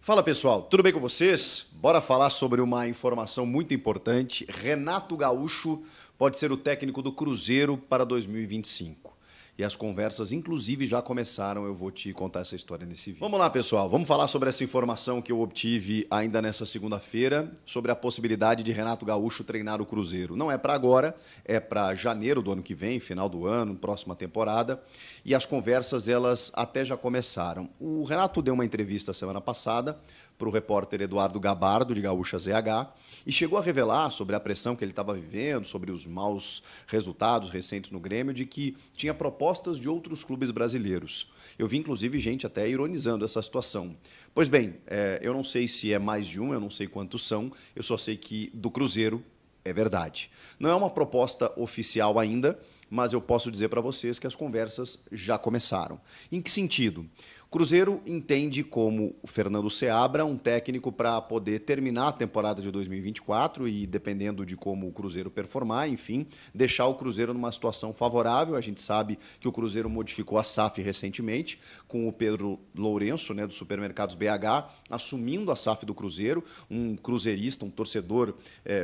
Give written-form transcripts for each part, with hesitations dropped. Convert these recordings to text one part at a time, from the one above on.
Fala pessoal, tudo bem com vocês? Bora falar sobre uma informação muito importante. Renato Gaúcho pode ser o técnico do Cruzeiro para 2025. E as conversas, inclusive, já começaram. Eu vou te contar essa história nesse vídeo. Vamos lá, pessoal. Vamos falar sobre essa informação que eu obtive ainda nessa segunda-feira sobre a possibilidade de Renato Gaúcho treinar o Cruzeiro. Não é para agora, é para janeiro do ano que vem, final do ano, próxima temporada. E as conversas, elas até já começaram. O Renato deu uma entrevista semana passada para o repórter Eduardo Gabardo, de Gaúcha ZH, e chegou a revelar sobre a pressão que ele estava vivendo, sobre os maus resultados recentes no Grêmio, de que tinha propostas de outros clubes brasileiros. Eu vi, inclusive, gente até ironizando essa situação. Pois bem, eu não sei se é mais de um, eu não sei quantos são, eu só sei que do Cruzeiro é verdade. Não é uma proposta oficial ainda, mas eu posso dizer para vocês que as conversas já começaram. Em que sentido? O Cruzeiro entende como o Fernando Seabra um técnico para poder terminar a temporada de 2024 e, dependendo de como o Cruzeiro performar, enfim, deixar o Cruzeiro numa situação favorável. A gente sabe que o Cruzeiro modificou a SAF recentemente, com o Pedro Lourenço, né, do Supermercados BH, assumindo a SAF do Cruzeiro, um cruzeirista, um torcedor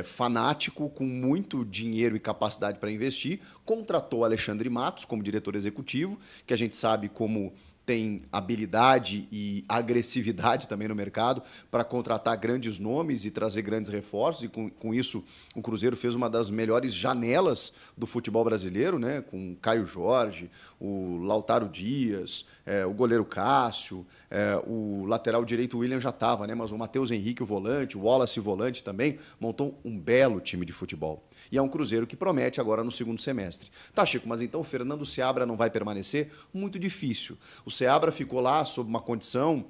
fanático, com muito dinheiro e capacidade para investir, contratou Alexandre Matos como diretor executivo, que a gente sabe como tem habilidade e agressividade também no mercado para contratar grandes nomes e trazer grandes reforços, e com isso o Cruzeiro fez uma das melhores janelas do futebol brasileiro, né? Com Caio Jorge, o Lautaro Dias, o goleiro Cássio, o lateral direito William já estava, né? Mas o Matheus Henrique, o volante, o Wallace, o volante também, montou um belo time de futebol. E é um Cruzeiro que promete agora no segundo semestre. Tá, Chico, mas então o Fernando Seabra não vai permanecer? Muito difícil. O Seabra ficou lá sob uma condição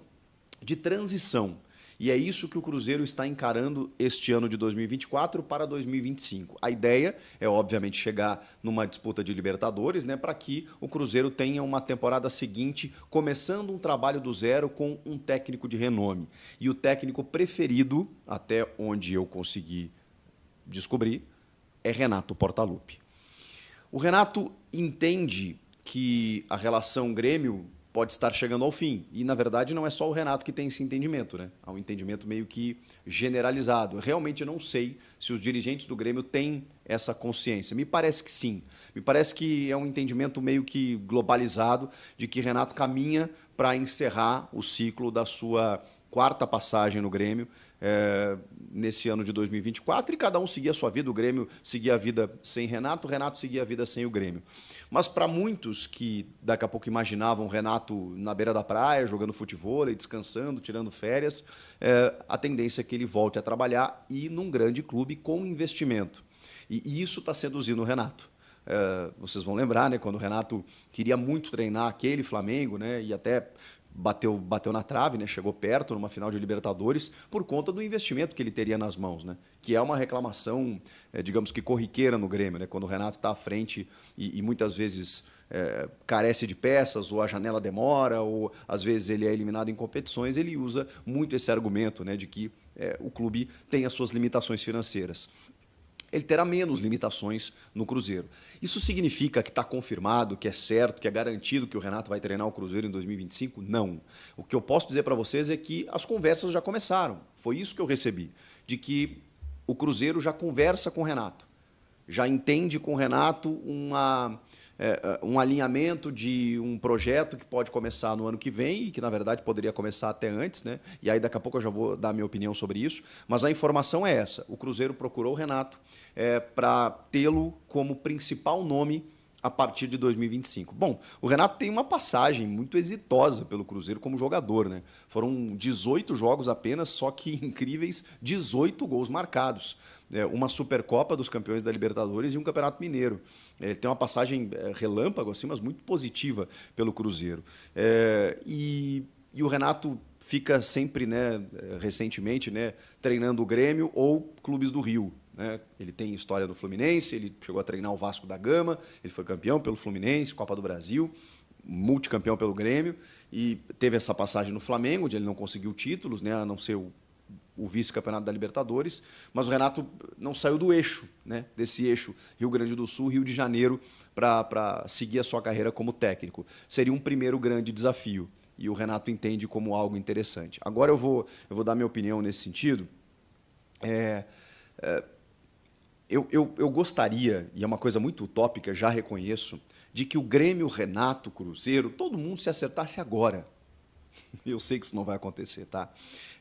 de transição. E é isso que o Cruzeiro está encarando este ano de 2024 para 2025. A ideia é, obviamente, chegar numa disputa de Libertadores, né, para que o Cruzeiro tenha uma temporada seguinte, começando um trabalho do zero com um técnico de renome. E o técnico preferido, até onde eu consegui descobrir, é Renato Portaluppi. O Renato entende que a relação Grêmio pode estar chegando ao fim. E, na verdade, não é só o Renato que tem esse entendimento, né? Há um entendimento meio que generalizado. Eu realmente não sei se os dirigentes do Grêmio têm essa consciência. Me parece que sim. Me parece que é um entendimento meio que globalizado de que Renato caminha para encerrar o ciclo da sua quarta passagem no Grêmio, nesse ano de 2024, e cada um seguia a sua vida. O Grêmio seguia a vida sem Renato, o Renato seguia a vida sem o Grêmio. Mas para muitos que daqui a pouco imaginavam o Renato na beira da praia, jogando futebol, descansando, tirando férias, a tendência é que ele volte a trabalhar e num grande clube com investimento. E isso está seduzindo o Renato. Vocês vão lembrar, né, quando o Renato queria muito treinar aquele Flamengo, né, e até bateu na trave, né? Chegou perto numa final de Libertadores por conta do investimento que ele teria nas mãos, né? Que é uma reclamação, digamos que corriqueira no Grêmio, né? Quando o Renato está à frente e muitas vezes carece de peças, ou a janela demora, ou às vezes ele é eliminado em competições, ele usa muito esse argumento, né? De que o clube tem as suas limitações financeiras. Ele terá menos limitações no Cruzeiro. Isso significa que está confirmado, que é certo, que é garantido que o Renato vai treinar o Cruzeiro em 2025? Não. O que eu posso dizer para vocês é que as conversas já começaram. Foi isso que eu recebi, de que o Cruzeiro já conversa com o Renato, já entende com o Renato um alinhamento de um projeto que pode começar no ano que vem e que, na verdade, poderia começar até antes, né? E aí, daqui a pouco, eu já vou dar a minha opinião sobre isso. Mas a informação é essa. O Cruzeiro procurou o Renato para tê-lo como principal nome a partir de 2025. Bom, o Renato tem uma passagem muito exitosa pelo Cruzeiro como jogador, né? Foram 18 jogos apenas, só que incríveis 18 gols marcados. Uma Supercopa dos Campeões da Libertadores e um Campeonato Mineiro. Ele tem uma passagem relâmpago, assim, mas muito positiva pelo Cruzeiro. E o Renato fica sempre, né, recentemente, né, treinando o Grêmio ou clubes do Rio. Né? Ele tem história do Fluminense, ele chegou a treinar o Vasco da Gama, ele foi campeão pelo Fluminense, Copa do Brasil, multicampeão pelo Grêmio, e teve essa passagem no Flamengo, onde ele não conseguiu títulos, né, a não ser o vice-campeonato da Libertadores, mas o Renato não saiu do eixo, né, desse eixo Rio Grande do Sul, Rio de Janeiro, para seguir a sua carreira como técnico. Seria um primeiro grande desafio. e o Renato entende como algo interessante. Agora eu vou dar minha opinião nesse sentido. Eu gostaria, e é uma coisa muito utópica, já reconheço, de que o Grêmio, o Renato, o Cruzeiro, todo mundo se acertasse agora. Eu sei que isso não vai acontecer, tá?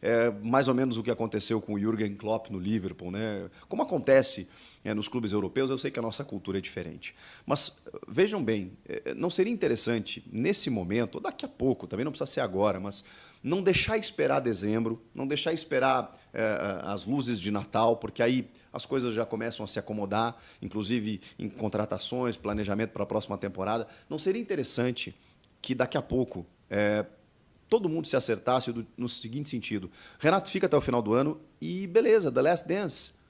É mais ou menos o que aconteceu com o Jürgen Klopp no Liverpool, né? Como acontece nos clubes europeus, eu sei que a nossa cultura é diferente. Mas vejam bem, não seria interessante, nesse momento, ou daqui a pouco, também não precisa ser agora, mas não deixar esperar dezembro, não deixar esperar as luzes de Natal, porque aí as coisas já começam a se acomodar, inclusive em contratações, planejamento para a próxima temporada. Não seria interessante que daqui a pouco todo mundo se acertasse no seguinte sentido: Renato fica até o final do ano e beleza, The Last Dance.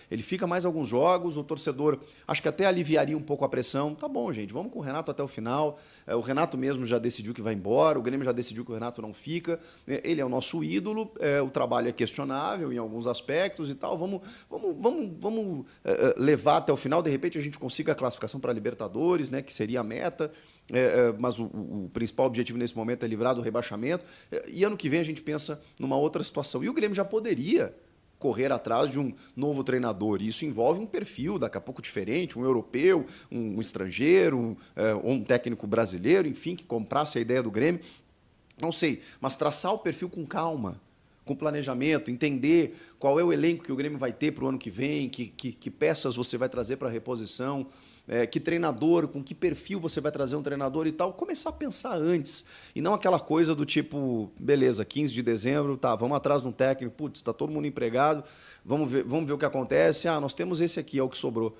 Ele fica mais alguns jogos, o torcedor acho que até aliviaria um pouco a pressão. Tá bom, gente, vamos com o Renato até o final. O Renato mesmo já decidiu que vai embora, o Grêmio já decidiu que o Renato não fica. Ele é o nosso ídolo, o trabalho é questionável em alguns aspectos e tal. Vamos levar até o final, de repente a gente consiga a classificação para a Libertadores, né, que seria a meta. Mas o principal objetivo nesse momento é livrar do rebaixamento. E ano que vem a gente pensa numa outra situação. E o Grêmio já poderia correr atrás de um novo treinador. E isso envolve um perfil, daqui a pouco diferente, um europeu, um estrangeiro, ou um técnico brasileiro, enfim, que comprasse a ideia do Grêmio. Não sei, mas traçar o perfil com calma, com planejamento, entender qual é o elenco que o Grêmio vai ter para o ano que vem, que peças você vai trazer para a reposição, que treinador, com que perfil você vai trazer um treinador e tal. Começar a pensar antes, e não aquela coisa do tipo, beleza, 15 de dezembro, tá, vamos atrás de um técnico, putz, está todo mundo empregado, vamos ver o que acontece, nós temos esse aqui, é o que sobrou.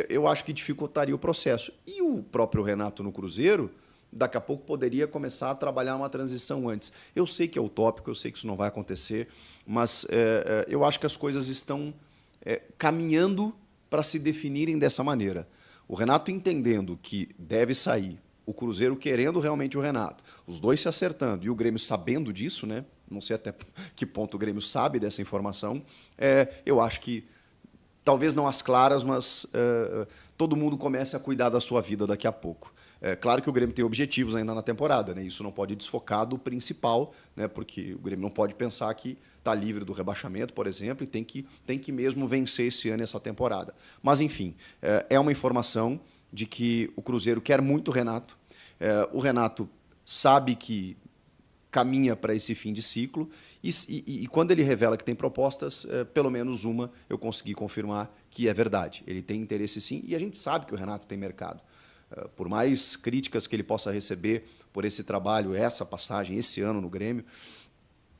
Eu acho que dificultaria o processo. E o próprio Renato no Cruzeiro, daqui a pouco poderia começar a trabalhar uma transição antes. Eu sei que é utópico, eu sei que isso não vai acontecer, mas eu acho que as coisas estão caminhando para se definirem dessa maneira. O Renato entendendo que deve sair, o Cruzeiro querendo realmente o Renato, os dois se acertando e o Grêmio sabendo disso, né? Não sei até que ponto o Grêmio sabe dessa informação, eu acho que, talvez não às claras, mas todo mundo comece a cuidar da sua vida daqui a pouco. Claro que o Grêmio tem objetivos ainda na temporada, né? Isso não pode desfocar do principal, né? Porque o Grêmio não pode pensar que está livre do rebaixamento, por exemplo, e tem que mesmo vencer esse ano, essa temporada. Mas, enfim, é uma informação de que o Cruzeiro quer muito o Renato. O Renato sabe que caminha para esse fim de ciclo e quando ele revela que tem propostas, pelo menos uma eu consegui confirmar que é verdade. Ele tem interesse sim, e a gente sabe que o Renato tem mercado. Por mais críticas que ele possa receber por esse trabalho, essa passagem, esse ano no Grêmio,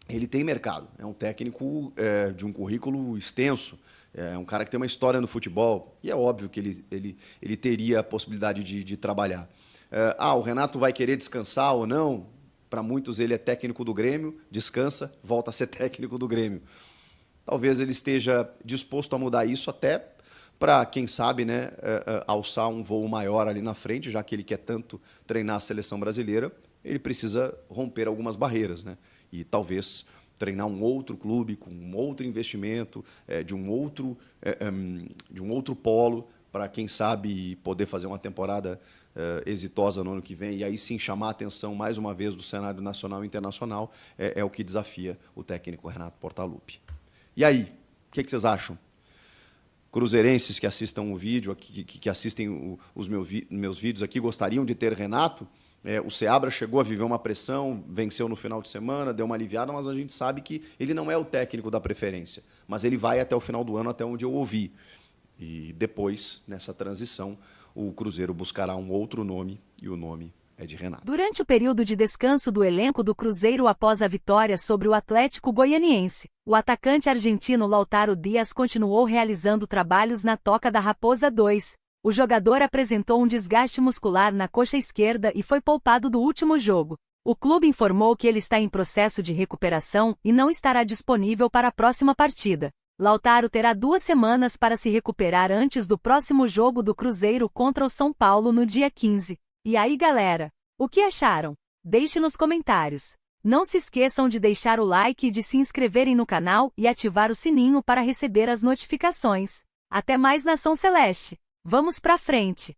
ele tem mercado. É um técnico de um currículo extenso, é um cara que tem uma história no futebol, e é óbvio que ele teria a possibilidade de trabalhar. O Renato vai querer descansar ou não? Para muitos ele é técnico do Grêmio, descansa, volta a ser técnico do Grêmio. Talvez ele esteja disposto a mudar isso até para, quem sabe, né, alçar um voo maior ali na frente, já que ele quer tanto treinar a seleção brasileira, ele precisa romper algumas barreiras, né? E talvez treinar um outro clube com um outro investimento, de um outro polo, para, quem sabe, poder fazer uma temporada exitosa no ano que vem, e aí sim chamar a atenção mais uma vez do cenário nacional e internacional, é o que desafia o técnico Renato Portaluppi. E aí, o que vocês acham? Cruzeirenses que assistam o vídeo, que assistem os meus vídeos aqui, gostariam de ter Renato? O Seabra chegou a viver uma pressão, venceu no final de semana, deu uma aliviada, mas a gente sabe que ele não é o técnico da preferência. Mas ele vai até o final do ano, até onde eu ouvi. E depois, nessa transição, o Cruzeiro buscará um outro nome, e o nome é de Renato. Durante o período de descanso do elenco do Cruzeiro após a vitória sobre o Atlético Goianiense, o atacante argentino Lautaro Dias continuou realizando trabalhos na Toca da Raposa 2. O jogador apresentou um desgaste muscular na coxa esquerda e foi poupado do último jogo. O clube informou que ele está em processo de recuperação e não estará disponível para a próxima partida. Lautaro terá 2 semanas para se recuperar antes do próximo jogo do Cruzeiro contra o São Paulo no dia 15. E aí, galera? O que acharam? Deixe nos comentários. Não se esqueçam de deixar o like e de se inscreverem no canal e ativar o sininho para receber as notificações. Até mais, Nação Celeste! Vamos pra frente!